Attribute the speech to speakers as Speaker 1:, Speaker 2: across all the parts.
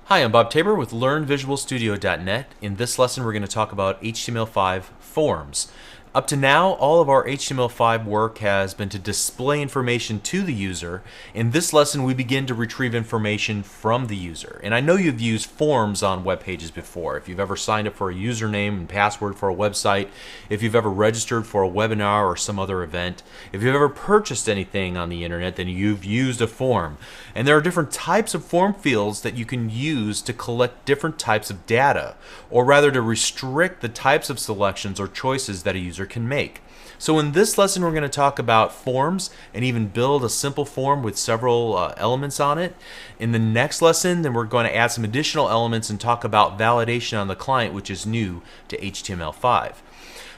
Speaker 1: Hi, I'm Bob Tabor with LearnVisualStudio.net. In this lesson, we're going to talk about HTML5 forms. Up to now, all of our HTML5 work has been to display information to the user. In this lesson, we begin to retrieve information from the user. And I know you've used forms on web pages before. If you've ever signed up for a username and password for a website, if you've ever registered for a webinar or some other event, if you've ever purchased anything on the internet, then you've used a form. And there are different types of form fields that you can use to collect different types of data, or rather to restrict the types of selections or choices that a user can make. So in this lesson, we're going to talk about forms and even build a simple form with several elements on it. In the next lesson, then we're going to add some additional elements and talk about validation on the client, which is new to HTML5.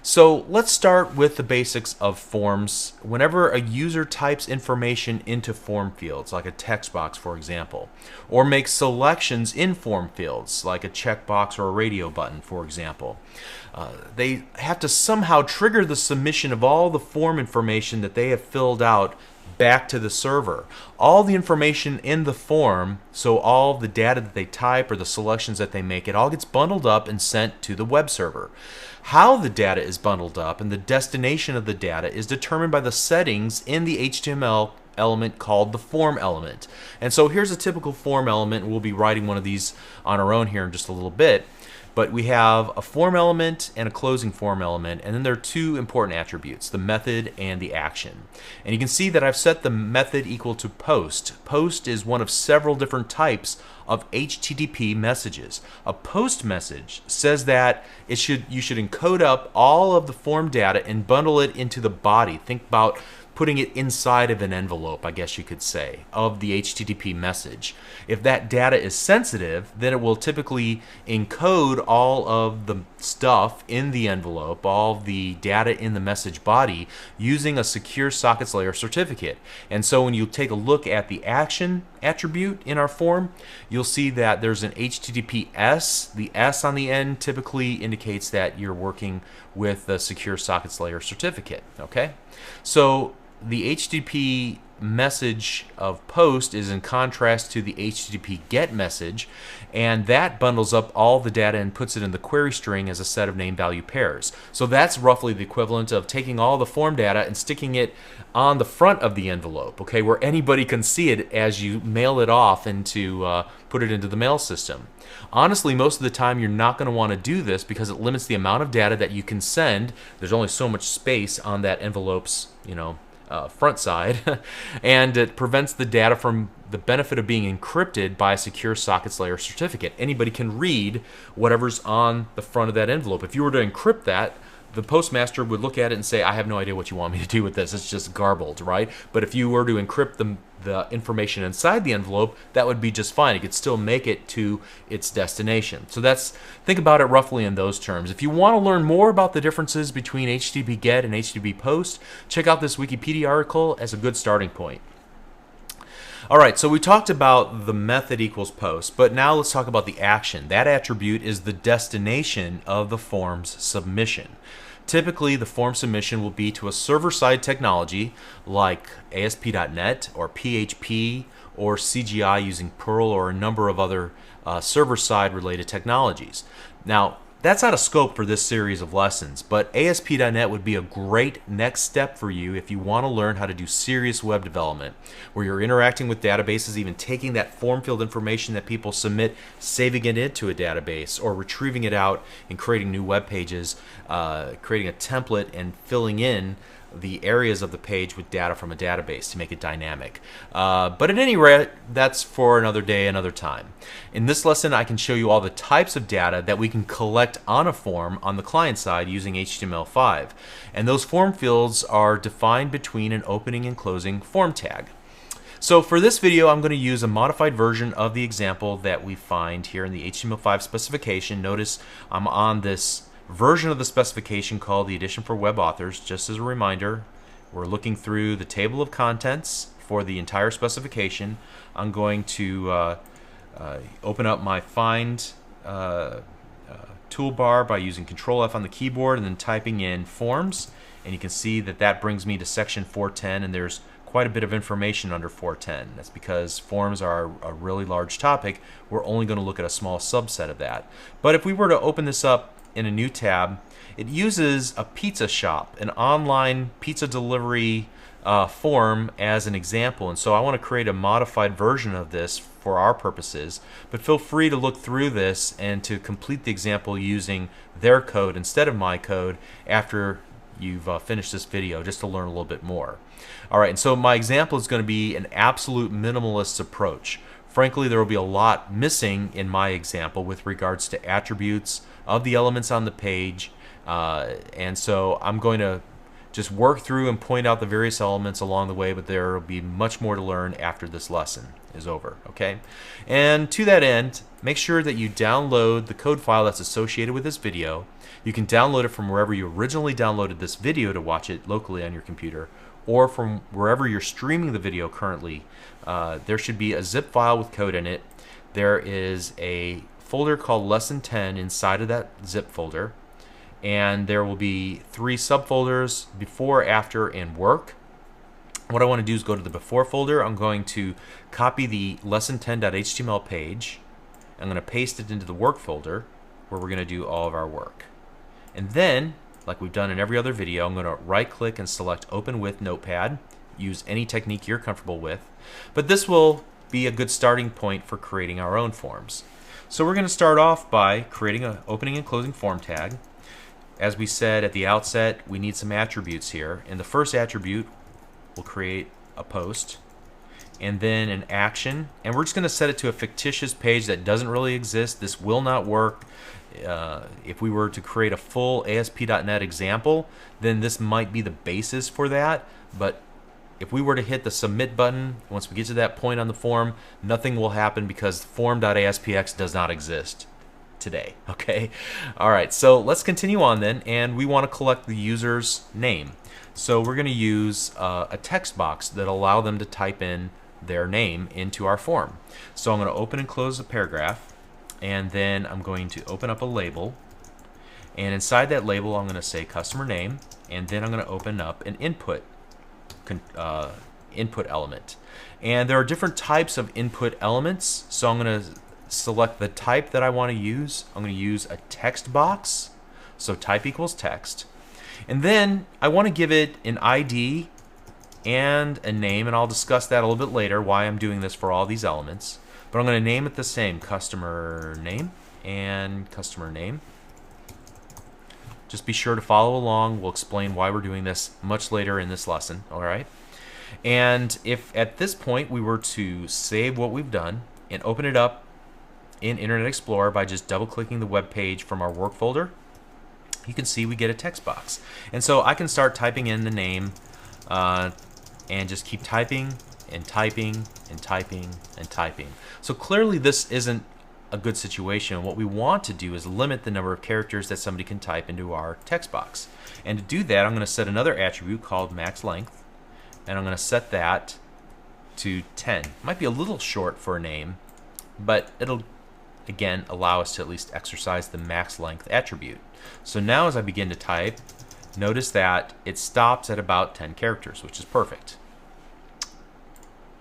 Speaker 1: So let's start with the basics of forms. Whenever a user types information into form fields, like a text box for example, or makes selections in form fields, like a checkbox or a radio button for example, they have to somehow trigger the submission of all the form information that they have filled out back to the server. All the information in the form, so all the data that they type or the selections that they make, it all gets bundled up and sent to the web server. How the data is bundled up and the destination of the data is determined by the settings in the HTML element called the form element. And so here's a typical form element. We'll be writing one of these on our own here in just a little bit. But we have a form element and a closing form element, and then there are two important attributes, the method and the action. And you can see that I've set the method equal to post. Post is one of several different types of HTTP messages. A post message says that you should encode up all of the form data and bundle it into the body. Think about putting it inside of an envelope, I guess you could say, of the HTTP message. If that data is sensitive, then it will typically encode all of the stuff in the envelope, all the data in the message body, using a secure sockets layer certificate. And so when you take a look at the action attribute in our form, you'll see that there's an HTTPS. The S on the end typically indicates that you're working with the secure sockets layer certificate. Okay, so the HTTP message of post is in contrast to the HTTP get message, and that bundles up all the data and puts it in the query string as a set of name value pairs. So that's roughly the equivalent of taking all the form data and sticking it on the front of the envelope, okay, where anybody can see it as you mail it off into put it into the mail system. Honestly, most of the time you're not going to want to do this because it limits the amount of data that you can send. There's only so much space on that envelope's, front side, and it prevents the data from the benefit of being encrypted by a secure sockets layer certificate. Anybody can read whatever's on the front of that envelope. If you were to encrypt that, the postmaster would look at it and say, I have no idea what you want me to do with this. It's just garbled, right? But if you were to encrypt the information inside the envelope, that would be just fine. It could still make it to its destination. So think about it roughly in those terms. If you want to learn more about the differences between HTTP GET and HTTP POST, check out this Wikipedia article as a good starting point. Alright, so we talked about the method equals post, but now let's talk about the action. That attribute is the destination of the form's submission. Typically, the form submission will be to a server-side technology like ASP.NET or PHP or CGI using Perl or a number of other server-side related technologies. Now, that's out of scope for this series of lessons, but ASP.NET would be a great next step for you if you want to learn how to do serious web development, where you're interacting with databases, even taking that form field information that people submit, saving it into a database, or retrieving it out and creating new web pages, creating a template and filling in the areas of the page with data from a database to make it dynamic. But at any rate, that's for another day, another time. In this lesson, I can show you all the types of data that we can collect on a form on the client side using HTML5. And those form fields are defined between an opening and closing form tag. So for this video, I'm going to use a modified version of the example that we find here in the HTML5 specification. Notice I'm on this version of the specification called the Edition for Web Authors. Just as a reminder, we're looking through the table of contents for the entire specification. I'm going to open up my Find toolbar by using Control F on the keyboard and then typing in forms, and you can see that that brings me to section 410, and there's quite a bit of information under 410. That's because forms are a really large topic. We're only going to look at a small subset of that. But if we were to open this up in a new tab, it uses a pizza shop, an online pizza delivery form as an example. And so I want to create a modified version of this for our purposes, but feel free to look through this and to complete the example using their code instead of my code after you've finished this video, just to learn a little bit more. Alright, and so my example is going to be an absolute minimalist approach. Frankly, there will be a lot missing in my example with regards to attributes of the elements on the page, and so I'm going to just work through and point out the various elements along the way, but there will be much more to learn after this lesson is over, okay? And to that end, make sure that you download the code file that's associated with this video. You can download it from wherever you originally downloaded this video to watch it locally on your computer, or from wherever you're streaming the video currently. There should be a zip file with code in it. There is a folder called Lesson 10 inside of that zip folder, and there will be 3 subfolders: before, after, and work. What I want to do is go to the before folder. I'm going to copy the lesson10.html page. I'm going to paste it into the work folder where we're going to do all of our work. And then, like we've done in every other video, I'm going to right click and select Open with Notepad. Use any technique you're comfortable with. But this will be a good starting point for creating our own forms. So we're going to start off by creating an opening and closing form tag. As we said at the outset, we need some attributes here. In the first attribute, we'll create a post and then an action, and we're just going to set it to a fictitious page that doesn't really exist. This will not work. If we were to create a full ASP.NET example, then this might be the basis for that, but if we were to hit the submit button, once we get to that point on the form, nothing will happen because form.aspx does not exist today. Okay? Alright, so let's continue on then, and we want to collect the user's name. So we're going to use a text box that allow them to type in their name into our form. So I'm going to open and close the paragraph, and then I'm going to open up a label, and inside that label I'm going to say customer name, and then I'm going to open up an input element. And there are different types of input elements, so I'm going to select the type that I want to use. I'm going to use a text box, so type equals text. And then I want to give it an ID and a name, and I'll discuss that a little bit later, why I'm doing this for all these elements. But I'm going to name it the same, customer name and customer name. Just be sure to follow along. We'll explain why we're doing this much later in this lesson, all right? And if at this point we were to save what we've done and open it up in Internet Explorer by just double-clicking the web page from our work folder, you can see we get a text box. And so I can start typing in the name and just keep typing and typing and typing and typing. So clearly this isn't a good situation. What we want to do is limit the number of characters that somebody can type into our text box. And to do that, I'm going to set another attribute called max length, and I'm going to set that to 10. Might be a little short for a name, but it'll again allow us to at least exercise the max length attribute. So now as I begin to type, notice that it stops at about 10 characters, which is perfect.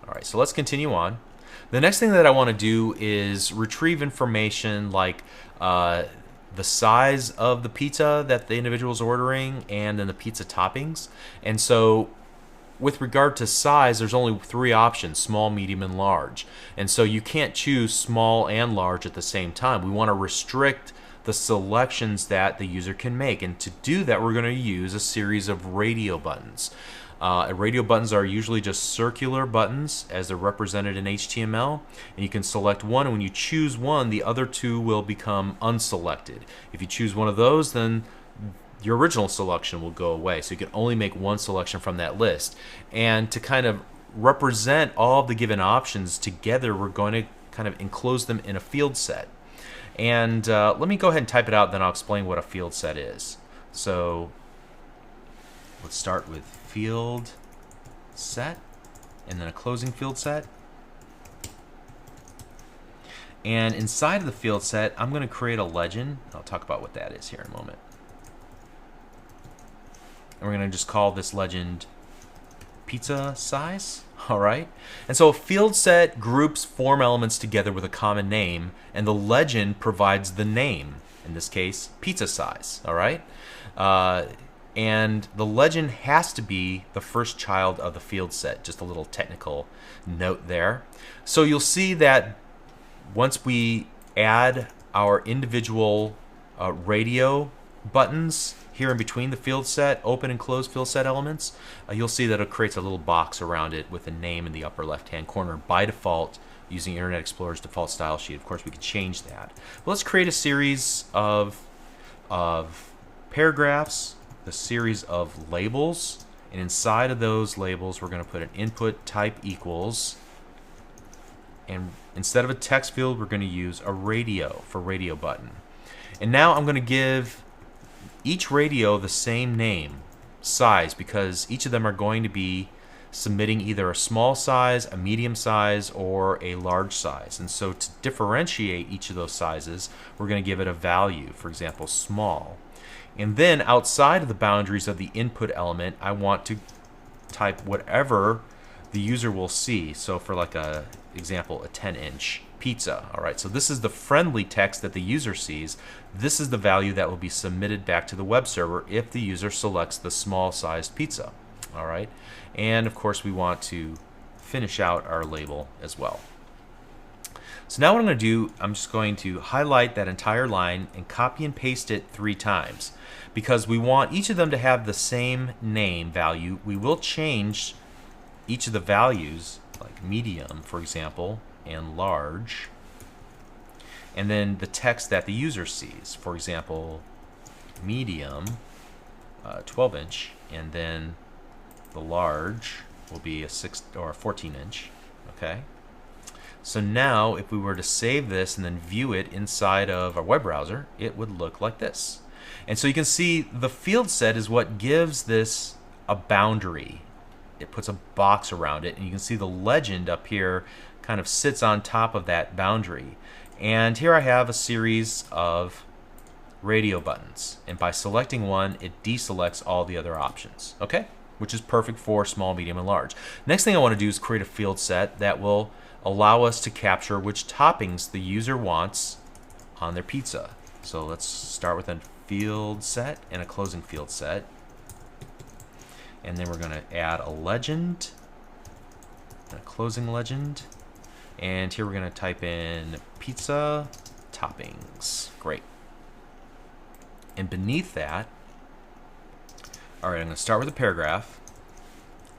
Speaker 1: Alright, so let's continue on. The next thing that I want to do is retrieve information like the size of the pizza that the individual is ordering and then the pizza toppings. And so with regard to size, there's only 3 options: small, medium, and large. And so you can't choose small and large at the same time. We want to restrict the selections that the user can make. And to do that, we're going to use a series of radio buttons. Radio buttons are usually just circular buttons as they're represented in HTML, and you can select one, and when you choose one, the other 2 will become unselected. If you choose one of those, then your original selection will go away, so you can only make one selection from that list. And to kind of represent all of the given options together, we're going to kind of enclose them in a field set. And let me go ahead and type it out, then I'll explain what a field set is. So let's start with field set and then a closing field set. And inside of the field set, I'm going to create a legend. I'll talk about what that is here in a moment. And we're going to just call this legend pizza size. All right. And so a field set groups form elements together with a common name, and the legend provides the name, in this case, pizza size. All right. And the legend has to be the first child of the field set. Just a little technical note there. So you'll see that once we add our individual radio buttons here in between the field set, open and close field set elements, you'll see that it creates a little box around it with a name in the upper left-hand corner by default using Internet Explorer's default style sheet. Of course, we can change that. But let's create a series of paragraphs, a series of labels, and inside of those labels, we're going to put an input type equals, and instead of a text field, we're going to use a radio for radio button. And now I'm going to give each radio the same name, size, because each of them are going to be submitting either a small size, a medium size, or a large size. And so to differentiate each of those sizes, we're going to give it a value, for example, small. And then outside of the boundaries of the input element, I want to type whatever the user will see. So for like a example, a 10-inch pizza. All right, so this is the friendly text that the user sees. This is the value that will be submitted back to the web server if the user selects the small sized pizza. All right, and of course we want to finish out our label as well. So now what I'm going to do, I'm just going to highlight that entire line and copy and paste it 3 times because we want each of them to have the same name value. We will change each of the values, like medium, for example, and large, and then the text that the user sees. For example, medium, 12-inch, and then the large will be a 6 or a 14-inch. Okay. So now, if we were to save this and then view it inside of our web browser, it would look like this. And so you can see the field set is what gives this a boundary. It puts a box around it, and you can see the legend up here kind of sits on top of that boundary. And here I have a series of radio buttons, and by selecting one, it deselects all the other options. Okay, which is perfect for small, medium, and large. Next thing I want to do is create a field set that will allow us to capture which toppings the user wants on their pizza. So let's start with a field set and a closing field set. And then we're going to add a legend, a closing legend. And here we're going to type in pizza toppings. Great. And beneath that, all right, I'm going to start with a paragraph.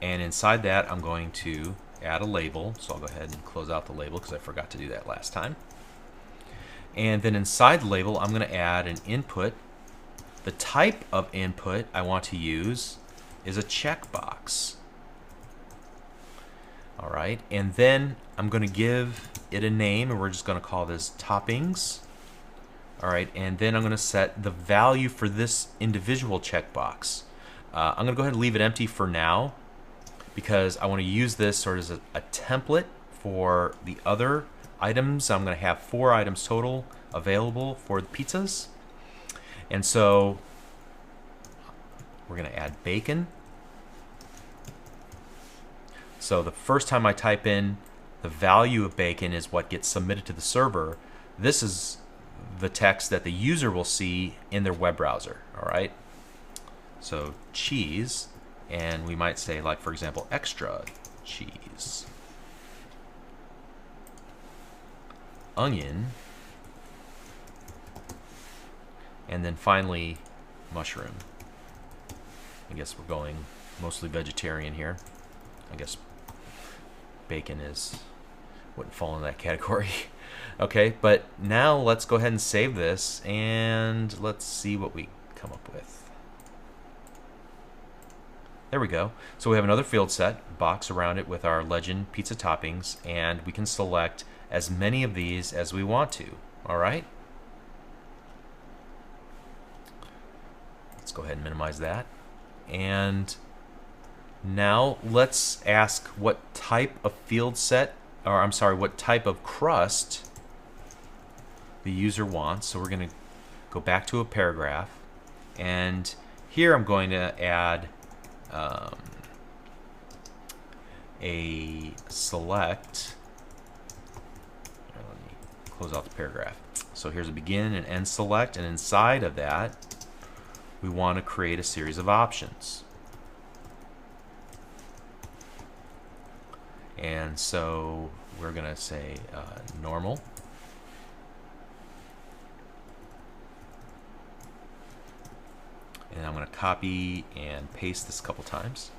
Speaker 1: And inside that, I'm going to add a label. So I'll go ahead and close out the label because I forgot to do that last time. And then inside the label, I'm going to add an input. The type of input I want to use is a checkbox. All right, and then I'm going to give it a name, and we're just going to call this toppings. All right, and then I'm going to set the value for this individual checkbox. I'm going to go ahead and leave it empty for now because I want to use this sort of as a template for the other items. I'm going to have 4 items total available for the pizzas. And so we're going to add bacon. So the first time I type in the value of bacon is what gets submitted to the server. This is the text that the user will see in their web browser. All right. So cheese, and we might say, like, for example, extra cheese. Onion. And then finally, mushroom. I guess we're going mostly vegetarian here. I guess bacon wouldn't fall in that category. Okay, but now let's go ahead and save this, and let's see what we come up with. There we go. So we have another field set, box around it with our legend pizza toppings, and we can select as many of these as we want to. All right. Let's go ahead and minimize that. And now let's ask what type of field set, or I'm sorry, what type of crust the user wants. So we're going to go back to a paragraph, and here I'm going to add a select. Let me close out the paragraph. So here's a begin and end select, and inside of that, we want to create a series of options. And so we're going to say normal. And I'm going to copy and paste this a couple times.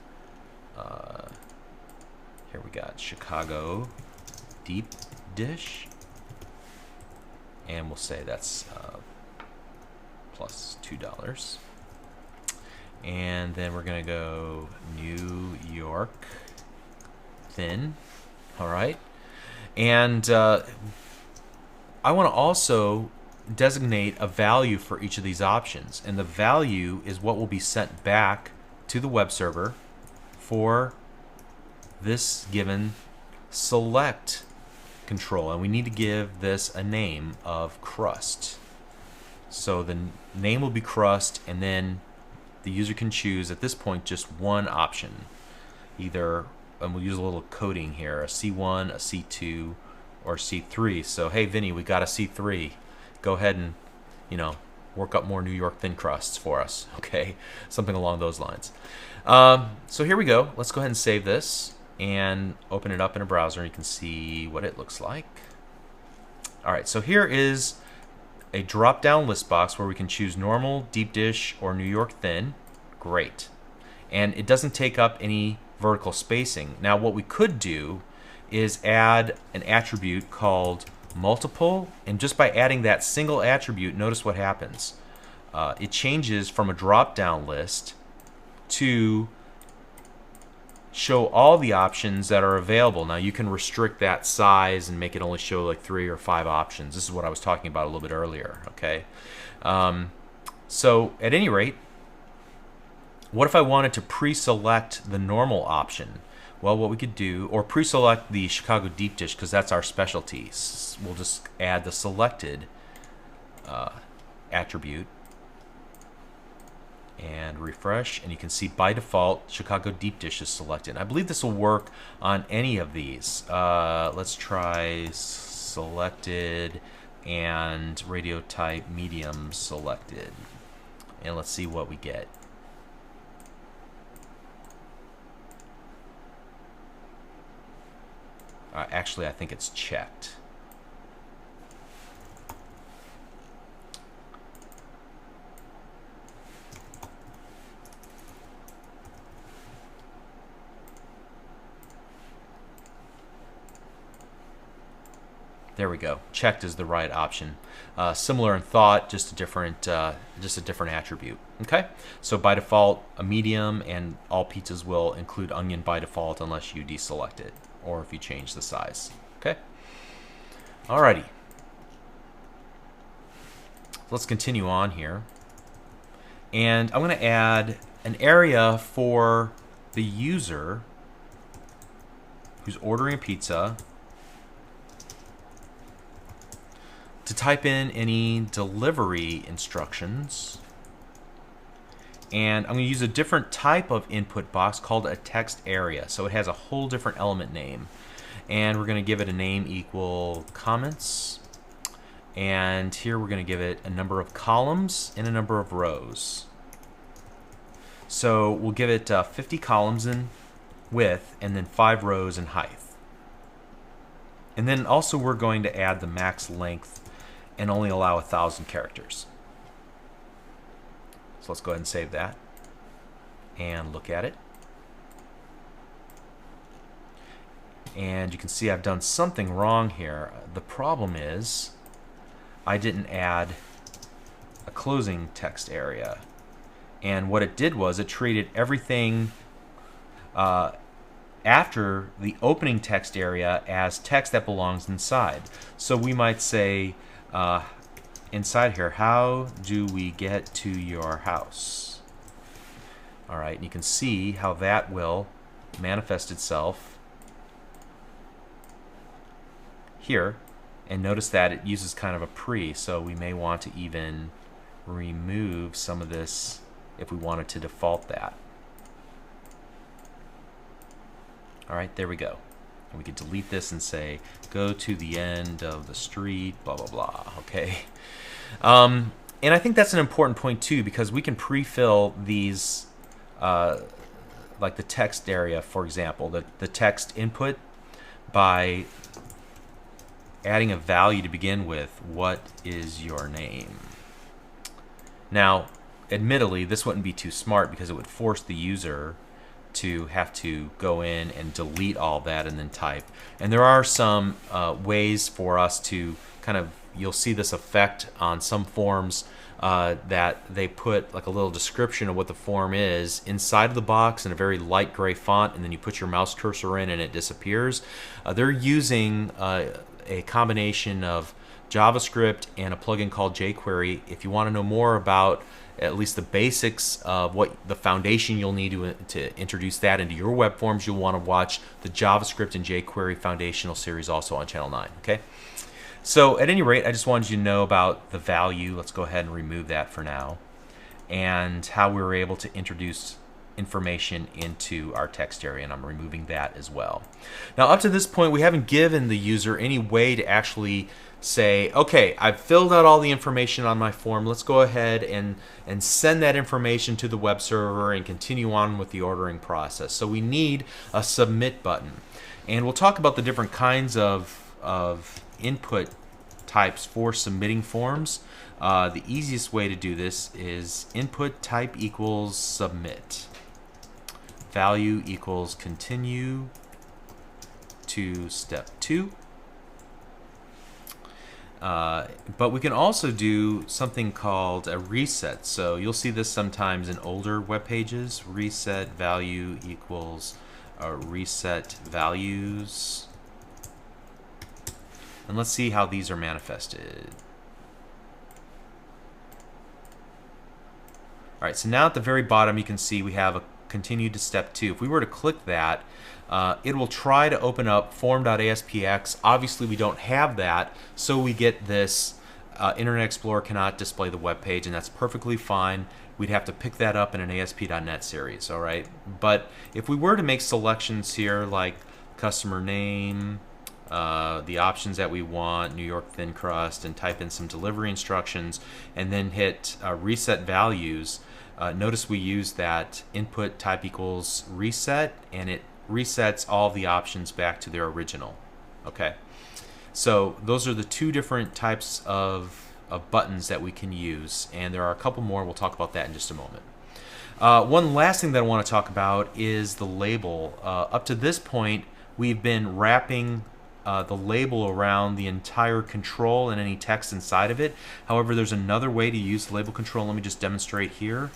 Speaker 1: Here we got Chicago deep dish. And we'll say that's plus $2. And then we're going to go New York thin. All right. And I want to also designate a value for each of these options. And the value is what will be sent back to the web server for this given select control. And we need to give this a name of crust. So the name will be crust, and then the user can choose at this point just one option. Either, and we'll use a little coding here, a C1, a C2, or C3. So hey Vinny, we got a C3. Go ahead and, you know, work up more New York thin crusts for us. Okay, something along those lines. So here we go. Let's go ahead and save this and open it up in a browser, and you can see what it looks like. All right, so here is a drop-down list box where we can choose normal, deep dish, or New York thin. Great. And it doesn't take up any vertical spacing. Now what we could do is add an attribute called multiple, and just by adding that single attribute, notice what happens. It changes from a drop-down list to show all the options that are available. Now you can restrict that size and make it only show like 3 or 5 options. This is what I was talking about a little bit earlier. Okay, so at any rate, what if I wanted to pre-select the normal option? Well, what we could do, or pre-select the Chicago deep dish, because that's our specialty. We'll just add the selected attribute and refresh, and you can see by default Chicago deep dish is selected. I believe this will work on any of these. Let's try selected and radio type medium selected, and let's see what we get. Actually, I think it's checked. There we go. Checked is the right option. Similar in thought, just a different attribute. Okay. So by default, a medium, and all pizzas will include onion by default unless you deselect it or if you change the size. Okay. Alrighty. Let's continue on here, and I'm going to add an area for the user who's ordering a pizza to type in any delivery instructions, and I'm going to use a different type of input box called a text area. So it has a whole different element name, and we're going to give it a name equal comments, and here we're going to give it a number of columns and a number of rows. So we'll give it 50 columns in width and then 5 rows in height. And then also we're going to add the max length and only allow 1,000 characters. So let's go ahead and save that and look at it. And you can see I've done something wrong here. The problem is I didn't add a closing text area. And what it did was it treated everything after the opening text area as text that belongs inside. So we might say inside here, how do we get to your house? All right, and you can see how that will manifest itself here. And notice that it uses kind of a pre, so we may want to even remove some of this if we wanted to default that. All right, there we go. And we could delete this and say, go to the end of the street, blah, blah, blah, okay? And I think that's an important point too, because we can pre-fill these, like the text area, for example, the text input by adding a value to begin with. What is your name? Now, admittedly, this wouldn't be too smart because it would force the user to have to go in and delete all that and then type. And there are some ways for us to kind of, you'll see this effect on some forms that they put like a little description of what the form is inside of the box in a very light gray font, and then you put your mouse cursor in and it disappears. They're using a combination of JavaScript and a plugin called jQuery. If you want to know more about at least the basics of what the foundation you'll need to introduce that into your web forms, you'll want to watch the JavaScript and jQuery foundational series also on Channel 9. Okay. So at any rate, I just wanted you to know about the value. Let's go ahead and remove that for now, and how we were able to introduce information into our text area, and I'm removing that as well. Now, up to this point, we haven't given the user any way to actually say, okay, I've filled out all the information on my form. Let's go ahead and send that information to the web server and continue on with the ordering process. So we need a submit button. And we'll talk about the different kinds of input types for submitting forms. The easiest way to do this is input type equals submit. Value equals continue to step 2. But we can also do something called a reset. So you'll see this sometimes in older web pages. Reset value equals reset values. And let's see how these are manifested. All right, so now at the very bottom you can see we have a continue to step 2. If we were to click that, it will try to open up form.aspx. Obviously we don't have that, so we get this Internet Explorer cannot display the web page, and that's perfectly fine. We'd have to pick that up in an ASP.NET series, all right? But if we were to make selections here like customer name, the options that we want, New York thin crust, and type in some delivery instructions, and then hit reset values, notice we use that input type equals reset, and it resets all the options back to their original. Okay, so those are the two different types of buttons that we can use, and there are a couple more. We'll talk about that in just a moment. One last thing that I want to talk about is the label. Up to this point, we've been wrapping the label around the entire control and any text inside of it. However, there's another way to use the label control. Let me just demonstrate here,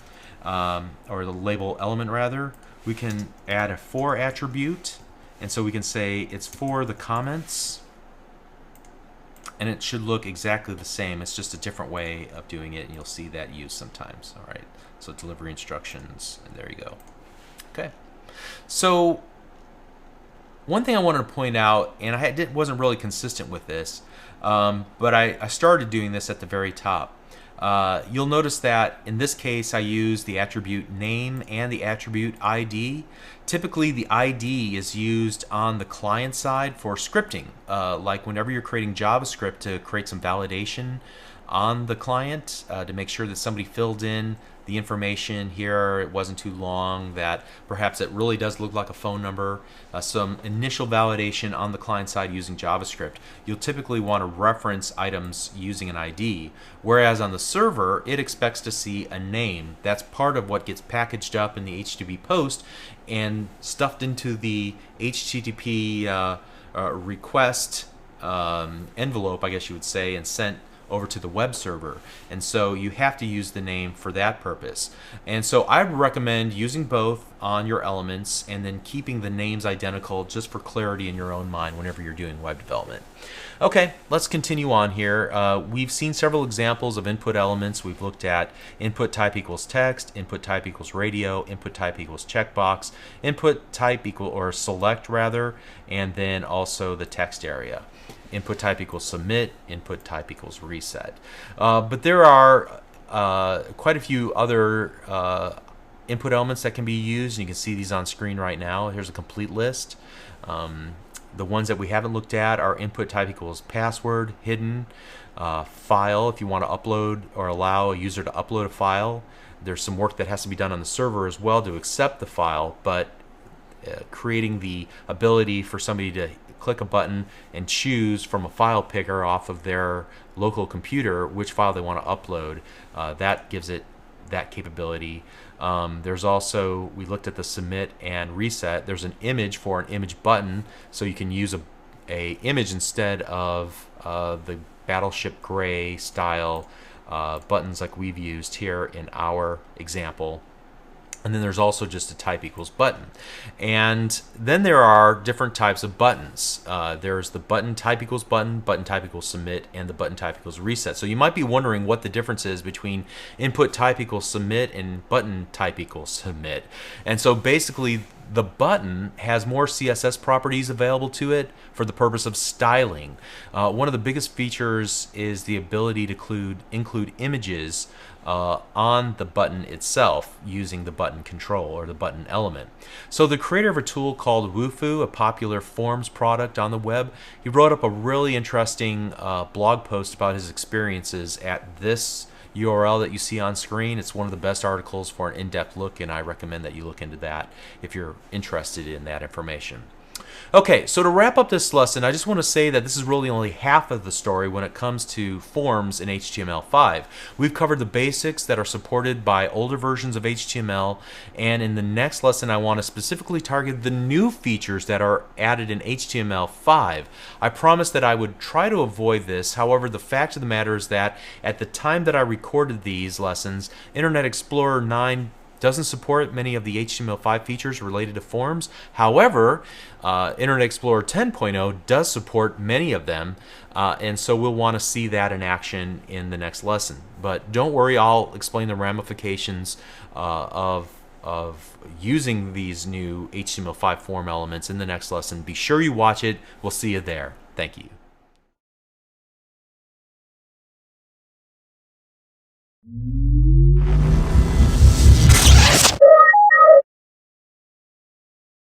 Speaker 1: or the label element rather. We can add a for attribute, and so we can say it's for the comments, and it should look exactly the same. It's just a different way of doing it, and you'll see that used sometimes. All right, so delivery instructions, and there you go. Okay, so one thing I wanted to point out, and I wasn't really consistent with this, but I started doing this at the very top. You'll notice that in this case I use the attribute name and the attribute ID. Typically the ID is used on the client side for scripting, like whenever you're creating JavaScript to create some validation on the client to make sure that somebody filled in the information here, it wasn't too long, that perhaps it really does look like a phone number, some initial validation on the client side using JavaScript. You'll typically want to reference items using an ID, whereas on the server it expects to see a name. That's part of what gets packaged up in the HTTP post and stuffed into the HTTP request envelope, I guess you would say, and sent over to the web server. And so you have to use the name for that purpose. And so I would recommend using both on your elements and then keeping the names identical just for clarity in your own mind whenever you're doing web development. Okay, let's continue on here. We've seen several examples of input elements. We've looked at input type equals text, input type equals radio, input type equals checkbox, input type equal, or select rather, and then also the text area. Input type equals submit, input type equals reset. But there are quite a few other input elements that can be used. And you can see these on screen right now. Here's a complete list. The ones that we haven't looked at are input type equals password, hidden, file if you want to upload or allow a user to upload a file. There's some work that has to be done on the server as well to accept the file, but creating the ability for somebody to click a button and choose from a file picker off of their local computer which file they want to upload, that gives it that capability. There's also, we looked at the submit and reset. There's an image for an image button, so you can use a image instead of the Battleship Gray style buttons like we've used here in our example. And then there's also just a type equals button. And then there are different types of buttons. There's the button type equals button, button type equals submit, and the button type equals reset. So you might be wondering what the difference is between input type equals submit and button type equals submit. And so basically the button has more CSS properties available to it for the purpose of styling. One of the biggest features is the ability to include images on the button itself using the button control or the button element. So the creator of a tool called Wufoo, a popular forms product on the web, he wrote up a really interesting blog post about his experiences at this URL that you see on screen. It's one of the best articles for an in-depth look, and I recommend that you look into that if you're interested in that information. Okay, so to wrap up this lesson, I just want to say that this is really only half of the story when it comes to forms in HTML5. We've covered the basics that are supported by older versions of HTML, and in the next lesson I want to specifically target the new features that are added in HTML5. I promised that I would try to avoid this. However, the fact of the matter is that at the time that I recorded these lessons, Internet Explorer 9 doesn't support many of the HTML5 features related to forms. However, Internet Explorer 10.0 does support many of them, and so we'll want to see that in action in the next lesson. But don't worry, I'll explain the ramifications of using these new HTML5 form elements in the next lesson. Be sure you watch it. We'll see you there. Thank you.